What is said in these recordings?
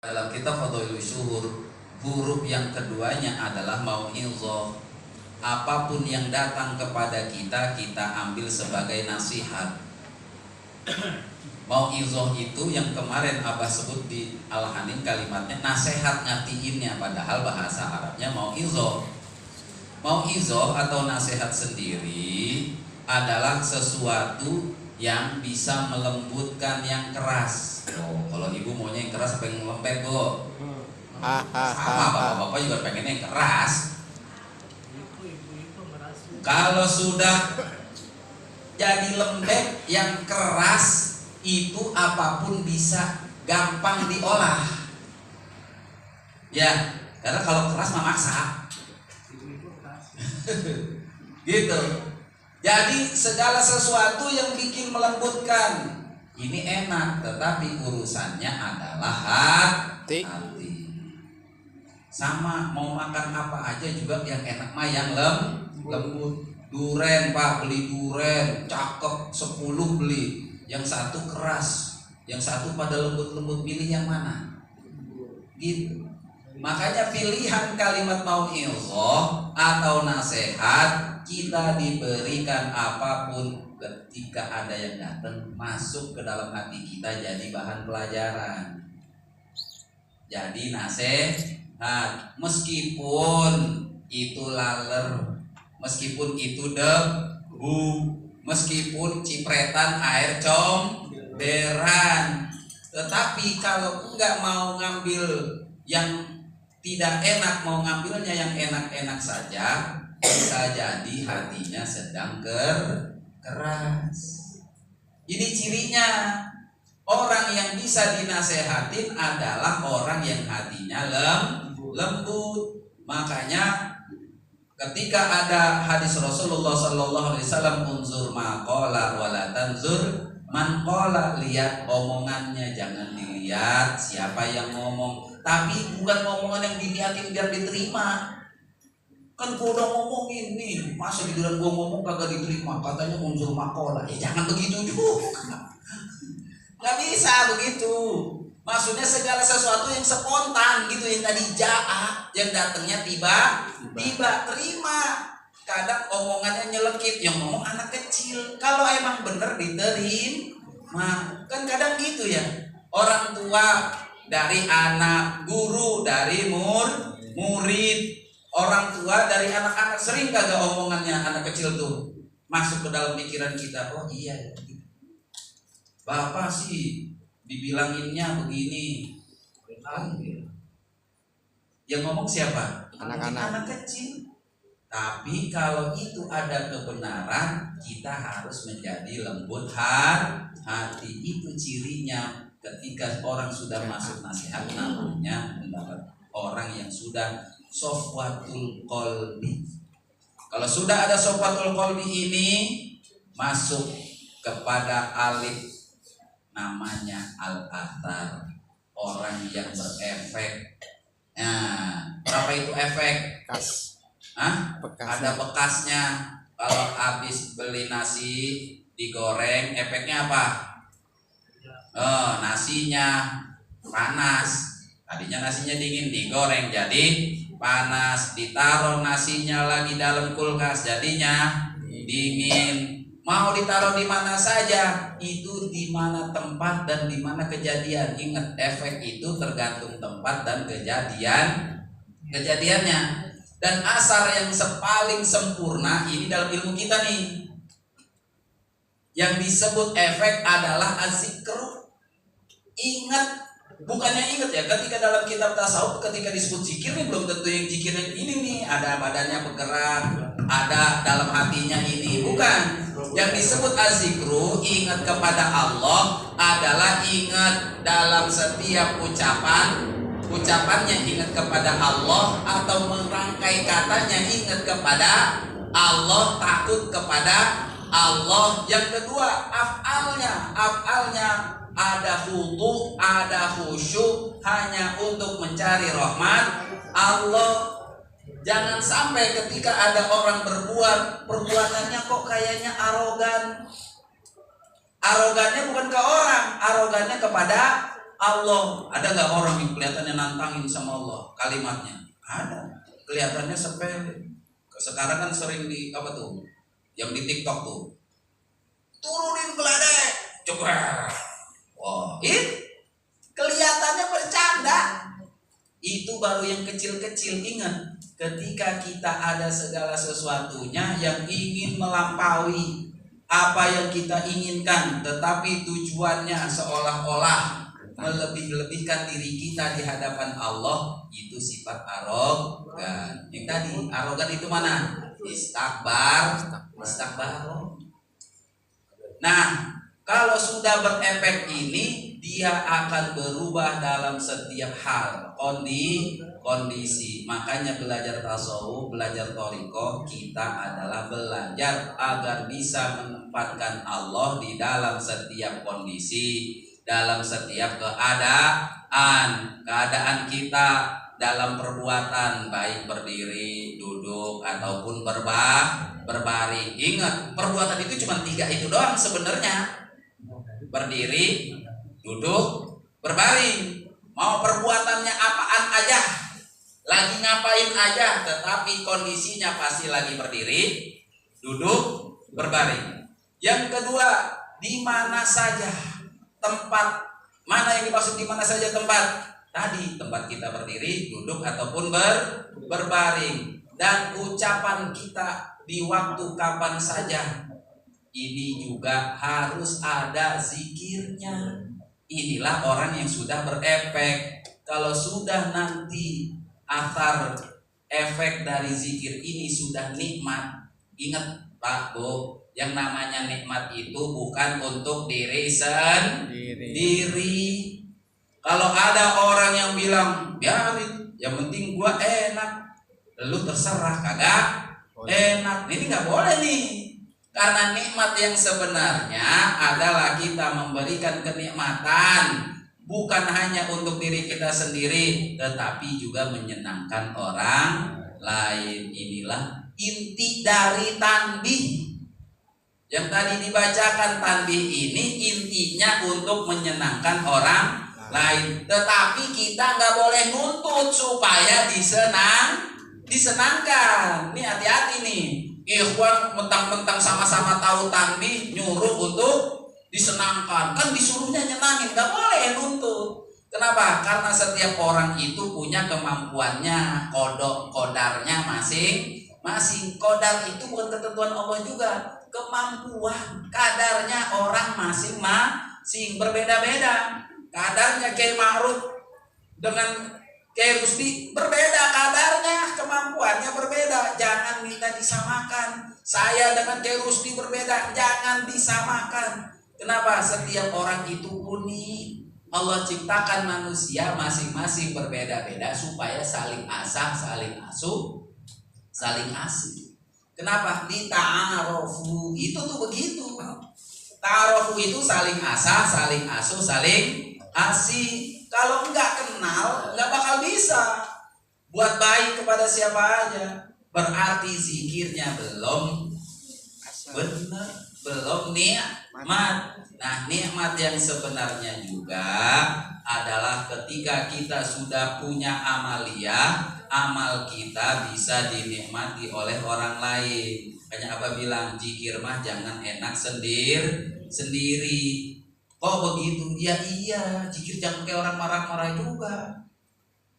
Dalam kitab Fadhailus Syuhur, huruf yang keduanya adalah mau'izah. Apapun yang datang kepada kita, kita ambil sebagai nasihat. Mau'izah itu yang kemarin Abah sebut di Al-Hanin kalimatnya nasihat ngatiinnya, padahal bahasa Arabnya mau'izah. Mau'izah atau nasihat sendiri adalah sesuatu yang bisa melembutkan yang keras. Oh, kalau ibu maunya yang keras pengen lembek kok. Sama bapak-bapak juga pengennya yang keras. Kalau sudah jadi lembek yang keras itu apapun bisa gampang diolah. Ya, karena kalau keras mah maksa. Gitu. Jadi segala sesuatu yang bikin melembutkan ini enak, tetapi urusannya adalah hati. Sama mau makan apa aja juga yang enak mah yang lembut. Duren Pak, beli duren, cakep 10 beli. Yang satu keras, yang satu pada lembut-lembut, pilih yang mana? Gitu. Makanya pilihan kalimat mau'izah atau nasihat, kita diberikan apapun ketika ada yang datang masuk ke dalam hati kita jadi bahan pelajaran. Jadi nasihat, meskipun itu laler, meskipun itu debu, meskipun cipretan air comberan, tetapi kalau enggak mau ngambil yang tidak enak, mau ngambilnya yang enak-enak saja, bisa jadi hatinya sedang keras. Ini cirinya. Orang yang bisa dinasehatin adalah orang yang hatinya lembut. Makanya ketika ada hadis Rasulullah sallallahu alaihi wasallam, unzur maqala wala tanzur man qala, lihat omongannya, jangan dilihat siapa yang ngomong. Tapi bukan omongan yang diniatin biar diterima. Kan gua udah ngomongin nih, masa giliran gua ngomong kagak diterima, katanya unzur maqala. Ya jangan begitu juga. Gak bisa begitu. Maksudnya segala sesuatu yang spontan gitu, yang tadi jaa, yang datangnya tiba-tiba, terima. Kadang omongannya nyelekit, yang ngomong anak kecil. Kalau emang bener diterima, kan kadang gitu ya. Orang tua dari anak, guru dari murid, orang tua dari anak-anak. Sering kagak omongannya anak kecil tuh masuk ke dalam pikiran kita. Oh iya, bapak sih dibilanginnya begini. Yang ngomong siapa? Anak kecil. Tapi kalau itu ada kebenaran, kita harus menjadi lembut hati. Itu cirinya ketika orang sudah masuk nasihat, namanya orang yang sudah sofwatul qalbi. Kalau sudah ada sofwatul qalbi ini masuk kepada alif, namanya al-athar, orang yang berefek. Nah, apa itu efek? Ada bekasnya. Kalau habis beli nasi digoreng, efeknya apa? Nasinya panas. Tadinya nasinya dingin, digoreng jadi panas. Ditaruh nasinya lagi dalam kulkas, jadinya dingin. Mau ditaruh di mana saja, itu di mana tempat dan di mana kejadian. Ingat, efek itu tergantung tempat dan kejadiannya. Dan asar yang paling sempurna ini dalam ilmu kita nih, yang disebut efek adalah az-zikr. Ingat, bukannya ingat ya, ketika dalam kitab tasawuf ketika disebut zikir nih, belum tentu yang zikirnya ini nih, ada badannya bergerak, ada dalam hatinya ini, bukan. Yang disebut az-zikru, ingat kepada Allah, adalah ingat dalam setiap ucapannya ingat kepada Allah, atau merangkai katanya ingat kepada Allah, takut kepada Allah. Yang kedua, af'alnya ada khudu, ada khusyuk, hanya untuk mencari rahmat Allah. Jangan sampai ketika ada orang berbuat, perbuatannya kok kayaknya arogan. Arogannya bukan ke orang, arogannya kepada Allah. Ada nggak orang yang kelihatannya nantangin sama Allah kalimatnya? Ada. Kelihatannya sepele. Sekarang kan sering di apa tuh? Yang di TikTok tuh. Turunin geledek. Coba. Wah, kelihatannya bercanda. Itu baru yang kecil-kecil. Ingat, ketika kita ada segala sesuatunya yang ingin melampaui apa yang kita inginkan, tetapi tujuannya seolah-olah melebih-lebihkan diri kita di hadapan Allah, itu sifat arogan. Yang tadi arogan itu mana? Istakbar. Nah, kalau sudah berefek ini, dia akan berubah dalam setiap hal, kondisi. Makanya belajar tasawuf, belajar thariqah, kita adalah belajar agar bisa menempatkan Allah di dalam setiap kondisi, dalam setiap keadaan kita dalam perbuatan, baik berdiri, duduk, ataupun berbaring. Ingat, perbuatan itu cuma 3 itu doang sebenarnya. Berdiri, duduk, berbaring. Mau perbuatannya apaan aja, lagi ngapain aja, tetapi kondisinya pasti lagi berdiri, duduk, berbaring. Yang kedua, di mana saja tempat, mana yang dimaksud di mana saja tempat? Tadi tempat kita berdiri, duduk, ataupun berbaring. Dan ucapan kita di waktu kapan saja, ini juga harus ada zikirnya. Inilah orang yang sudah berefek. Kalau sudah nanti athar efek dari zikir ini sudah nikmat, ingat Pak Bu, yang namanya nikmat itu bukan untuk diri sendiri. Kalau ada orang yang bilang biarin, yang penting gua enak, lu terserah kagak enak, ini nggak boleh nih. Karena nikmat yang sebenarnya adalah kita memberikan kenikmatan bukan hanya untuk diri kita sendiri, tetapi juga menyenangkan orang lain. Inilah inti dari tanbih. Yang tadi dibacakan tanbih ini intinya untuk menyenangkan orang lain. Tetapi kita nggak boleh nuntut supaya disenangkan. Nih hati-hati nih. Ikhwan mentang-mentang sama-sama tahu tanbih nyuruh untuk disenangkan, kan disuruhnya nyenangin, nggak boleh nuntut. Kenapa? Karena setiap orang itu punya kemampuannya, kodarnya masing-masing. Kodar itu bukan ketentuan Allah juga, kemampuan, kadarnya orang masing-masing berbeda-beda. Kadarnya Kiai Ma'ruf dengan Kiai Rusdi berbeda kadarnya, kemampuannya berbeda, jangan minta disamakan. Saya dengan Kiai Rusdi berbeda, jangan disamakan. Kenapa? Setiap orang itu unik. Allah ciptakan manusia masing-masing berbeda-beda supaya saling asah, saling asuh, saling asih. Kenapa? Dita'arofu, itu tuh begitu. Ta'arofu itu saling asah, saling asuh, saling asih. Kalau enggak kenal, enggak bakal bisa buat baik kepada siapa aja. Berarti zikirnya belum benar, belum nikmat. Nah, nikmat yang sebenarnya juga adalah ketika kita sudah punya amaliyah, amal kita bisa dinikmati oleh orang lain. Hanya apa bilang, zikir mah jangan enak sendiri. Kok begitu? Ya iya, zikir jangan kayak orang marah-marah juga.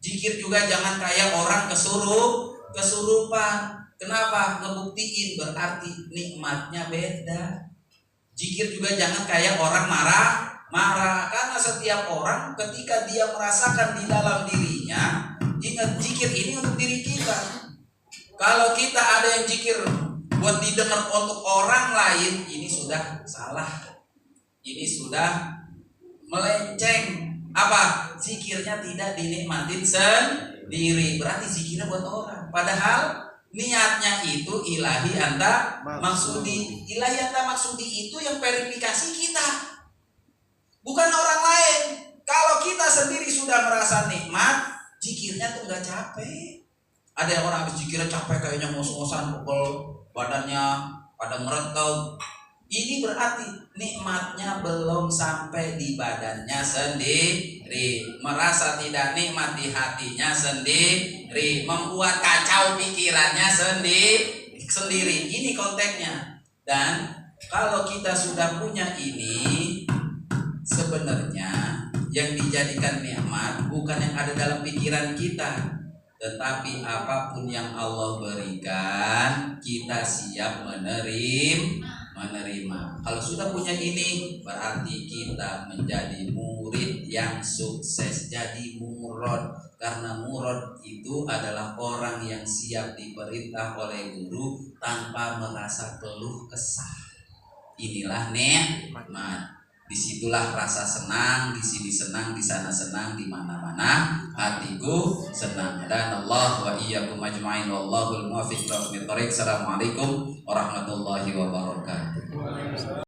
Zikir juga jangan kayak orang kesurupan. Kenapa? Ngebuktiin berarti nikmatnya beda. Zikir juga jangan kayak orang marah-marah. Karena setiap orang ketika dia merasakan di dalam dirinya, ingat zikir ini untuk diri kita. Kalau kita ada yang zikir buat didengar untuk orang lain, ini sudah salah. Ini sudah melenceng. Apa? Zikirnya tidak dinikmatin sendiri. Berarti zikirnya buat orang. Padahal niatnya itu ilahi anta maksudi. Ilahi anta maksudi itu yang verifikasi kita, bukan orang lain. Kalau kita sendiri sudah merasa nikmat, zikirnya tuh gak capek. Ada yang orang habis zikirnya capek, kayaknya ngos-ngosan, pukul badannya pada merentet. Ini berarti nikmatnya belum sampai di badannya sendiri. merasa tidak nikmat di hatinya sendiri, membuat kacau pikirannya sendiri. Ini konteksnya. Dan kalau kita sudah punya ini, sebenarnya yang dijadikan nikmat bukan yang ada dalam pikiran kita, tetapi apapun yang Allah berikan kita siap menerima. Kalau sudah punya ini, berarti kita menjadi murid yang sukses, jadi murad. Karena murad itu adalah orang yang siap diperintah oleh guru tanpa merasa keluh kesah. Inilah nikmat. Disitulah rasa senang, di sini senang, di sana senang, di mana-mana hatiku senang. Dan Allah wa iyyakum ajma'in wallahul muwaffiq ila aqwamit thoriq. Assalamualaikum warahmatullahi wabarakatuh.